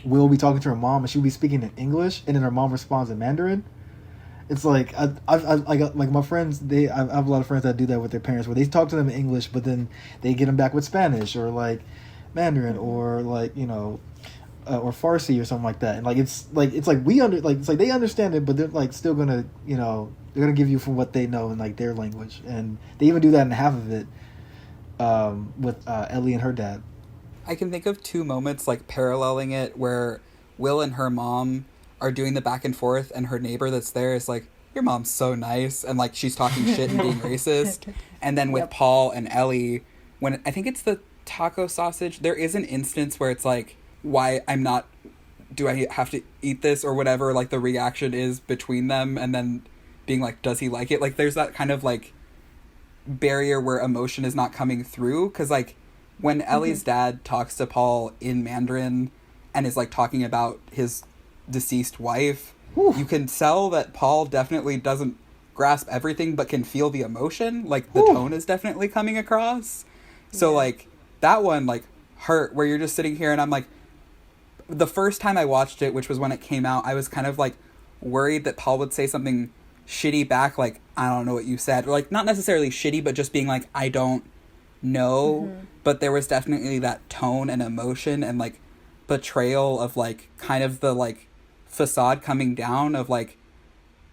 Will be talking to her mom and she'll be speaking in English, and then her mom responds in Mandarin. It's like I like my friends. I have a lot of friends that do that with their parents, where they talk to them in English, but then they get them back with Spanish or like Mandarin or like or Farsi or something like that. And like it's like it's like they understand it, but they're like still gonna they're gonna give you from what they know in like their language, and they even do that in half of it with Ellie and her dad. I can think of two moments like paralleling it where Will and her mom are doing the back and forth, and her neighbor that's there is like, your mom's so nice, and like she's talking shit and being racist. And then with Paul and Ellie, when I think it's the taco sausage, there is an instance where it's like, why do I have to eat this or whatever, like the reaction is between them, and then being like, does he like it? Like there's that kind of like barrier where emotion is not coming through, because like when Ellie's dad talks to Paul in Mandarin and is like talking about his deceased wife, you can tell that Paul definitely doesn't grasp everything but can feel the emotion. Like the tone is definitely coming across. So like that one like hurt, where you're just sitting here and I'm like, the first time I watched it, which was when it came out, I was kind of like worried that Paul would say something shitty back, like, I don't know what you said, or like not necessarily shitty, but just being like, I don't know. But there was definitely that tone and emotion and like betrayal of like kind of the like facade coming down of like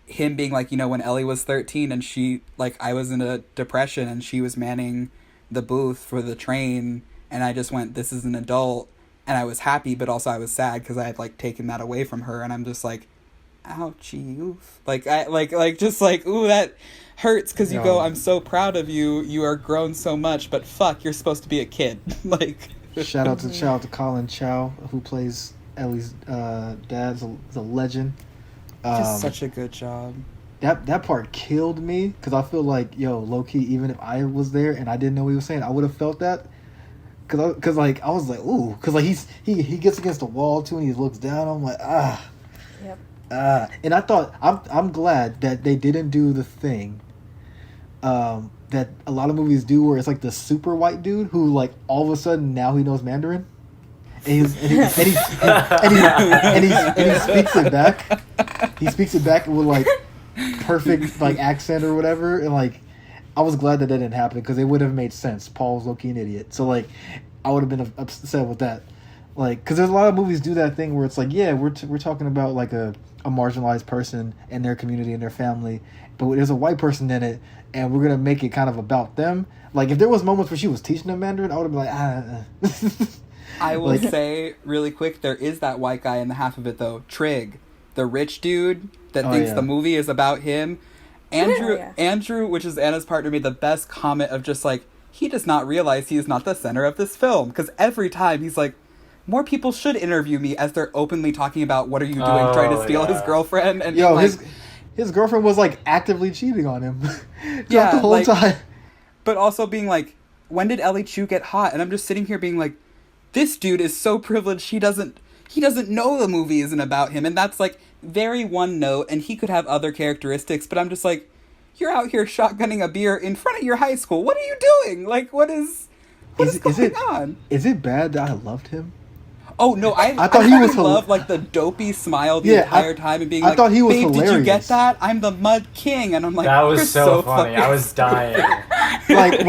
him being like, when Ellie was 13 and she like, I was in a depression and she was manning the booth for the train, and I just went, this is an adult, and I was happy, but also I was sad because I had like taken that away from her, and I'm just like, ouchie, oof. Like I like just like, ooh, that hurts, because you go, I'm so proud of you, you are grown so much, but fuck, you're supposed to be a kid. Like shout out to Colin Chow, who plays Ellie's dad. Is a legend. Just such a good job. That part killed me, because I feel like, low key, even if I was there and I didn't know what he was saying, I would have felt that. Cause like I was like, ooh, cause like he gets against the wall too and he looks down. I'm like, and I thought I'm glad that they didn't do the thing that a lot of movies do, where it's like the super white dude who like all of a sudden now he knows Mandarin, and he speaks it back. He speaks it back with like perfect like accent or whatever, and like I was glad that didn't happen, because it would have made sense. Paul's low-key an idiot, so like I would have been upset with that. Like, because there's a lot of movies do that thing where it's like, yeah, we're talking about like a marginalized person and their community and their family, but there's a white person in it, and we're gonna make it kind of about them. Like, if there was moments where she was teaching them Mandarin, I would have been like, I will say really quick, there is that white guy in the half of it though, Trig, the rich dude that thinks the movie is about him. Andrew, which is Anna's partner, made the best comment of just like, he does not realize he is not the center of this film, because every time he's like, more people should interview me, as they're openly talking about, what are you doing, trying to steal his girlfriend, and his girlfriend was like actively cheating on him the whole time. But also being like, when did Ellie Chu get hot? And I'm just sitting here being like, this dude is so privileged, he doesn't know the movie isn't about him, and that's like very one note, and he could have other characteristics, but I'm just like, you're out here shotgunning a beer in front of your high school. What are you doing? Like, what is going on? Is it bad that I loved him? Oh no, I thought he was loved like the dopey smile the entire time, and being like, thought he was babe, hilarious. Did you get that? I'm the Mud King, and I'm like, that was so funny. I was dying. Like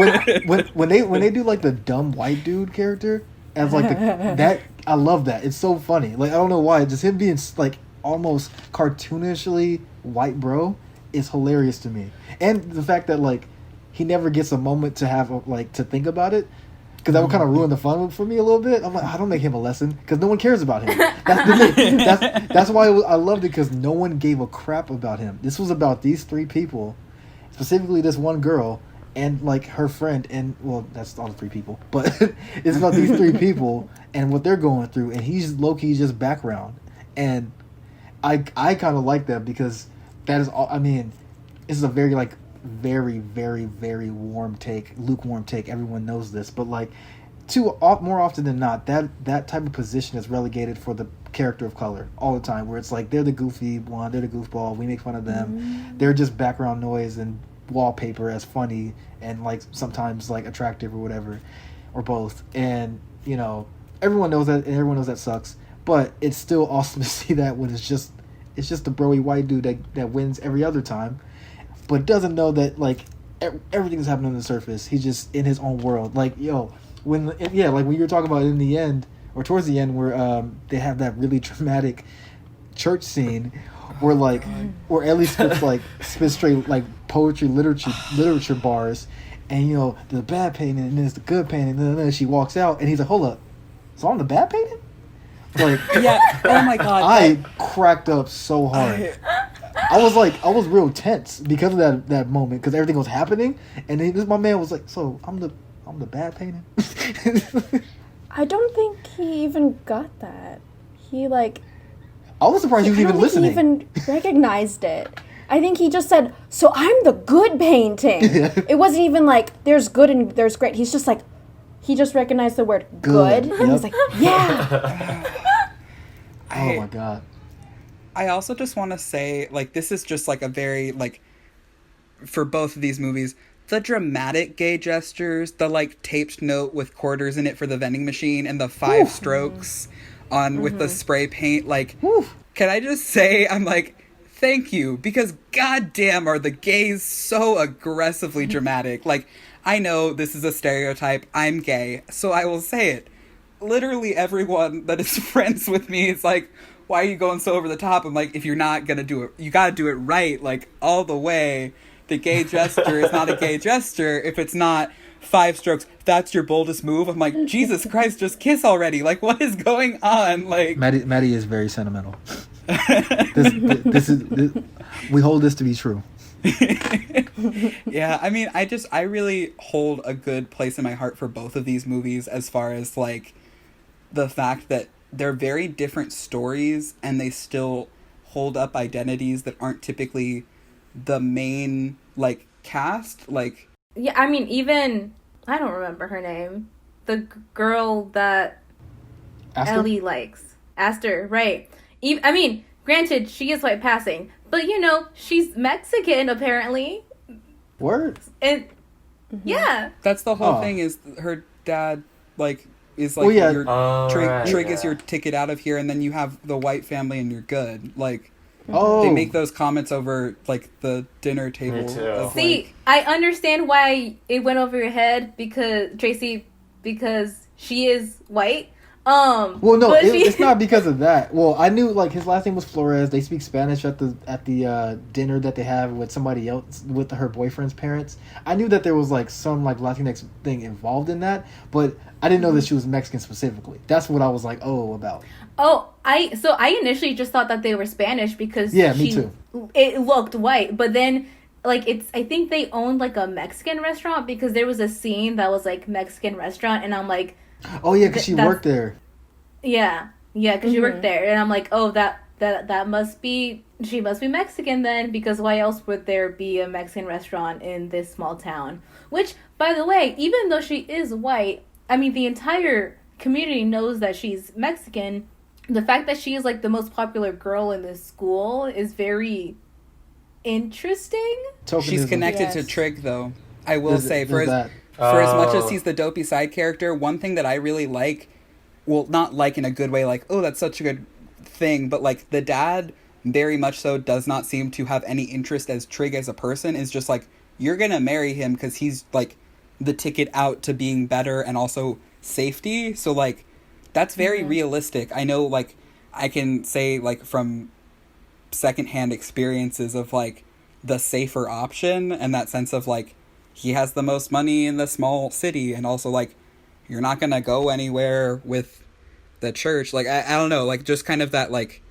when they do like the dumb white dude character as like that, I love that. It's so funny. Like, I don't know why, just him being like almost cartoonishly white bro is hilarious to me, and the fact that like he never gets a moment to have to think about it. Because that would kind of ruin the fun for me a little bit. I'm like, I don't make him a lesson, because no one cares about him. That's the thing. That's why I loved it, because no one gave a crap about him. This was about these three people, specifically this one girl, and like her friend, and well, that's all the three people, but it's about these three people and what they're going through, and he's low-key just background. And I kind of like that because that is all. I mean, this is a very like very very very warm take, lukewarm take. Everyone knows this, but like more often than not, that type of position is relegated for the character of color all the time, where it's like they're the goofy one, they're the goofball, we make fun of them, they're just background noise and wallpaper as funny and like sometimes like attractive or whatever, or both. And you know, everyone knows that, and everyone knows that sucks, but it's still awesome to see that when it's just the broy white dude that wins every other time, but doesn't know that like everything's happening on the surface. He's just in his own world. Like when you were talking about in the end or towards the end where they have that really dramatic church scene where like or at least it's like spit straight like poetry literature bars, and you know the bad painting and then it's the good painting, and then she walks out and he's like, hold up, so I'm the bad painting? Like Yeah. Oh my god. I cracked up so hard. I was real tense because of that moment, because everything was happening, and then my man was like, so I'm the bad painting? I don't think he even got that. He like I was surprised he was even listening. He even recognized it. I think he just said, so I'm the good painting. It wasn't even like there's good and there's great. He's just like, he just recognized the word good. Yep. And he's like, yeah. Oh my god. I also just want to say, like, this is just like a very like, for both of these movies, the dramatic gay gestures, the like taped note with quarters in it for the vending machine, and the 5 strokes on with the spray paint, like, can I just say, I'm like, thank you, because goddamn are the gays so aggressively dramatic. Like, I know this is a stereotype, I'm gay, so I will say it. Literally everyone that is friends with me is like, why are you going so over the top? I'm like, if you're not gonna do it, you gotta do it right, like, all the way. The gay gesture is not a gay gesture if it's not 5 strokes. That's your boldest move. I'm like, Jesus Christ, just kiss already. Like, what is going on? Like, Maddie is very sentimental. This we hold this to be true. Yeah, I mean, I really hold a good place in my heart for both of these movies, as far as like the fact that they're very different stories and they still hold up identities that aren't typically the main like cast. Like, yeah, I mean, even I don't remember her name, the girl that Aster? Ellie likes, Aster, right? I mean, granted, she is white passing, but you know, she's Mexican apparently. Word. And yeah, that's the whole thing, is her dad like is like, your Trig is your ticket out of here, and then you have the white family and you're good. Like, they make those comments over like the dinner table. Me too. Of, see, like, I understand why it went over your head, because Tracy, because she is white. Well, no, it's not because of that. Well, I knew like his last name was Flores. They speak Spanish at the dinner that they have with somebody else, with her boyfriend's parents. I knew that there was like some like Latinx thing involved in that, but I didn't know that she was Mexican specifically. That's what I was like, about. Oh, I initially just thought that they were Spanish because me too. It looked white, but then like I think they owned like a Mexican restaurant, because there was a scene that was like Mexican restaurant, and I'm like, oh yeah, because she worked there. Yeah, because she worked there, and I'm like, oh, that must be, she must be Mexican then, because why else would there be a Mexican restaurant in this small town? Which, by the way, even though she is white, I mean, the entire community knows that she's Mexican. The fact that she is like the most popular girl in this school is very interesting. She's connected to Trig, though. I will say, for as much as he's the dopey side character, one thing that I really like, well, not like in a good way, like, oh, that's such a good thing, but like the dad very much so does not seem to have any interest as Trig as a person, is just like, you're gonna marry him because he's like the ticket out to being better and also safety. So like, that's very realistic. I know, like, I can say like from secondhand experiences of like the safer option, and that sense of like, he has the most money in the small city, and also like, you're not gonna go anywhere with the church. Like, I don't know, like, just kind of that like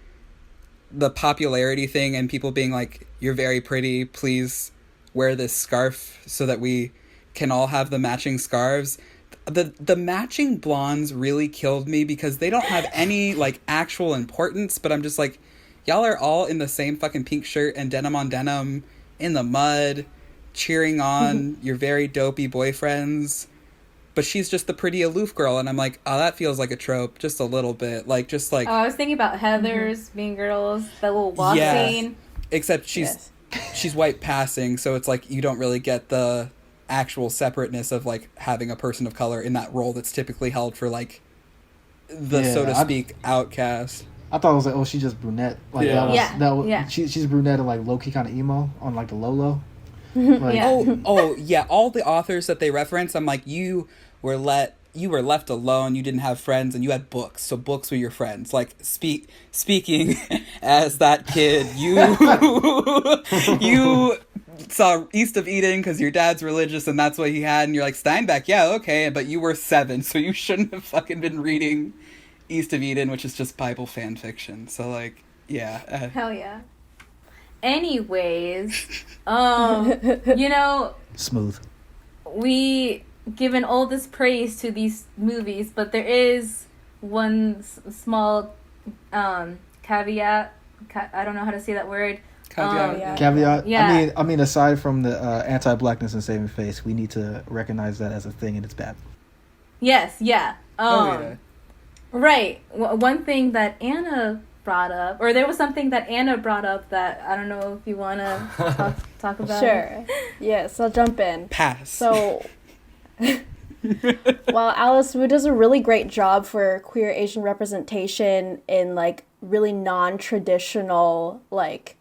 the popularity thing, and people being like, you're very pretty, please wear this scarf so that we can all have the matching scarves. The matching blondes really killed me because they don't have any, like, actual importance, but I'm just like, y'all are all in the same fucking pink shirt and denim on denim in the mud, cheering on your very dopey boyfriends. But she's just the pretty aloof girl, and I'm like, oh, that feels like a trope, just a little bit. Like, just like... Oh, I was thinking about Heather's, Mean Girls, that little walk scene. Except she's white passing, so it's like you don't really get the actual separateness of, like, having a person of color in that role that's typically held for, like, the, so to speak, outcast. I thought it was like, oh, she's just brunette. Like, she's brunette and, like, low-key kind of emo on, like, the Lolo. Like, all the authors that they reference, I'm like, you were left alone, you didn't have friends, and you had books, so books were your friends. Like, speaking as that kid, you saw East of Eden because your dad's religious and that's what he had, and you're like, Steinbeck, yeah, okay, but you were 7, so you shouldn't have fucking been reading East of Eden, which is just Bible fan fiction. So, like, yeah. Hell yeah. Anyways, smooth. We given all this praise to these movies, but there is one small caveat. I don't know how to say that word. Caveat. Yeah. I mean, aside from the anti-blackness in Saving Face, we need to recognize that as a thing, and it's bad. Yes. Yeah. Right. One thing that Anna brought up, or there was something that Anna brought up that I don't know if you want to talk about. Sure. Yes, I'll jump in. Pass. So, while Alice Wu does a really great job for queer Asian representation in, like, really non-traditional, like,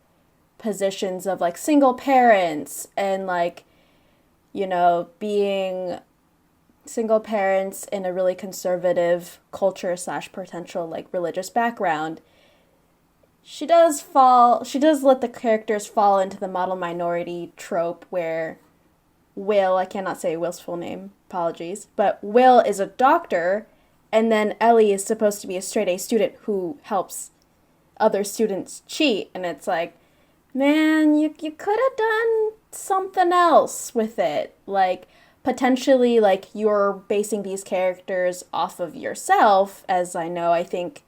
positions of, like, single parents and, like, being single parents in a really conservative culture / potential, like, religious background, she does let the characters fall into the model minority trope where Will, I cannot say Will's full name, apologies, but Will is a doctor, and then Ellie is supposed to be a straight A student who helps other students cheat, and it's like, man, you could have done something else with it. Like, potentially, like, you're basing these characters off of yourself, as I think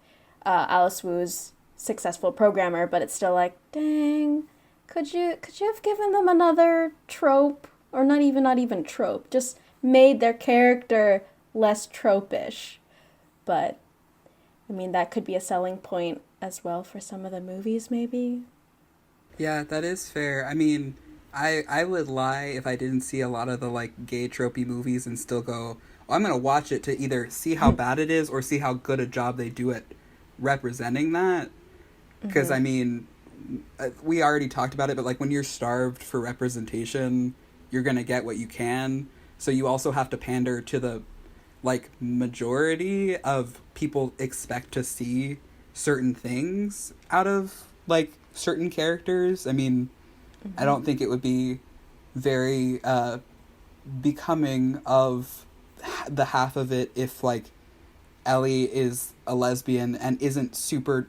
Alice Wu's successful programmer, but it's still like, dang, could you have given them another trope, or not even trope, just made their character less tropish. But I mean, that could be a selling point as well for some of the movies, maybe. Yeah, that is fair. I mean, I would lie if I didn't see a lot of the, like, gay tropey movies and still go, oh, I'm gonna watch it to either see how bad it is or see how good a job they do at representing that. Because, I mean, we already talked about it, but, like, when you're starved for representation, you're going to get what you can. So you also have to pander to the, like, majority of people expect to see certain things out of, like, certain characters. I mean, I don't think it would be very becoming of the half of it if, like, Ellie is a lesbian and isn't super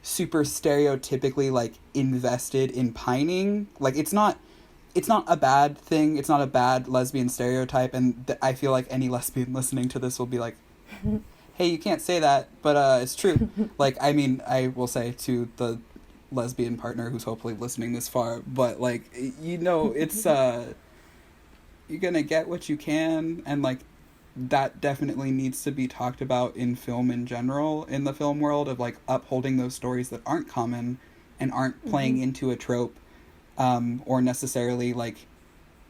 stereotypically, like, invested in pining. Like, it's not a bad thing. It's not a bad lesbian stereotype, and I feel like any lesbian listening to this will be like, hey, you can't say that, but it's true. Like, I mean, I will say to the lesbian partner who's hopefully listening this far, but, like, it's you're gonna get what you can, and, like, that definitely needs to be talked about in film in general, in the film world, of, like, upholding those stories that aren't common and aren't playing into a trope, or necessarily, like,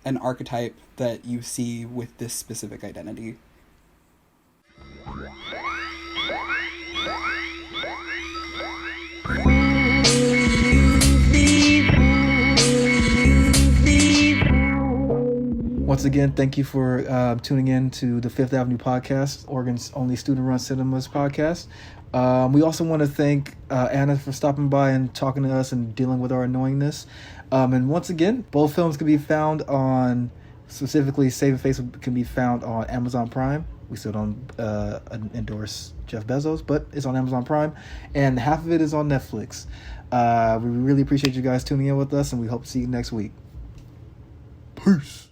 an archetype that you see with this specific identity. Once again, thank you for tuning in to the Fifth Avenue Podcast, Oregon's only student-run cinemas podcast. We also want to thank Anna for stopping by and talking to us and dealing with our annoyingness. And once again, both films can be found on, specifically Saving Face can be found on Amazon Prime. We still don't endorse Jeff Bezos, but it's on Amazon Prime. And half of it is on Netflix. We really appreciate you guys tuning in with us, and we hope to see you next week. Peace.